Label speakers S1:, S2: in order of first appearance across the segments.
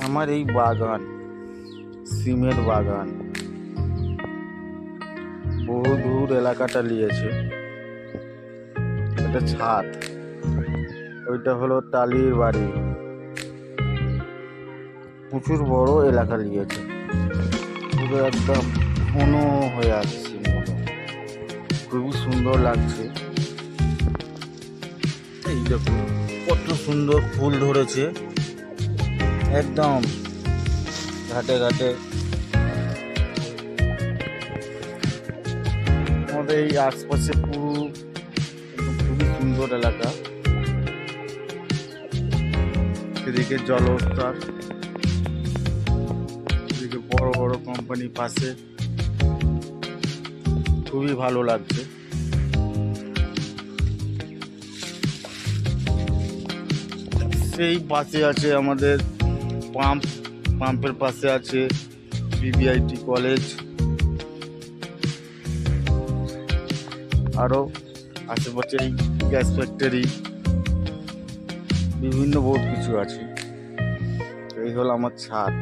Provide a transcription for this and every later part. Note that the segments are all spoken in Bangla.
S1: আমার এই বাগান, সিমের বাগান, বহু দূর এলাকাটা নিয়েছে। এটা ছাদ, ওইটা হলো টালির বাড়ি। প্রচুর বড় এলাকা নিয়েছে, পুরো একদম ঘন হয়ে আসছে, খুবই সুন্দর লাগছে। এই দেখুন কত সুন্দর ফুল ধরেছে, একদম ঘাটে ঘাটে। আমাদের এই আশপাশে পুরো খুবই সুন্দর এলাকা। এদিকে জলস্তর, এদিকে বড় বড় কোম্পানি পাশে, খুবই ভালো লাগছে। সেই পাশে আছে আমাদের পাম্পের পাশে আছে বিবিআইটি কলেজ, আরো আশেপাশে এই গ্যাস ফ্যাক্টরি, বিভিন্ন বহুত কিছু আছে। এই হলো আমার ছাদ,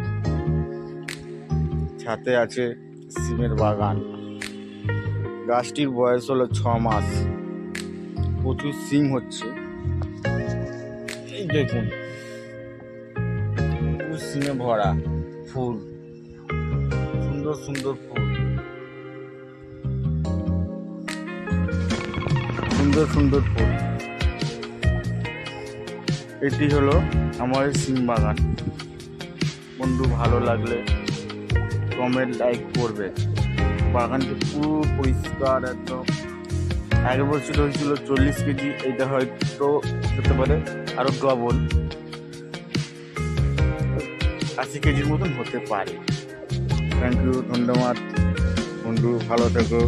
S1: ছাদে আছে সিমের বাগান। গাছটির বয়স হলো 6 মাস, প্রচুর সিম হচ্ছে। এই দেখুন সিমে ভরা ফুল, সুন্দর সুন্দর ফুল, সুন্দর সুন্দর ফুল। এটি হলো আমার সিম বাগান। বন্ধু ভালো লাগলে কমেন্ট, লাইক করবে। বাগানটি পুরো পরিষ্কার একদম। আগের বছর হয়েছিল 40 কেজি, এইটা হয়তো হতে পারে আরো ডবল, 80 কেজির মতন হতে পারে। থ্যাংক ইউ, ধন্যবাদ বন্ধু, ভালো থেকো।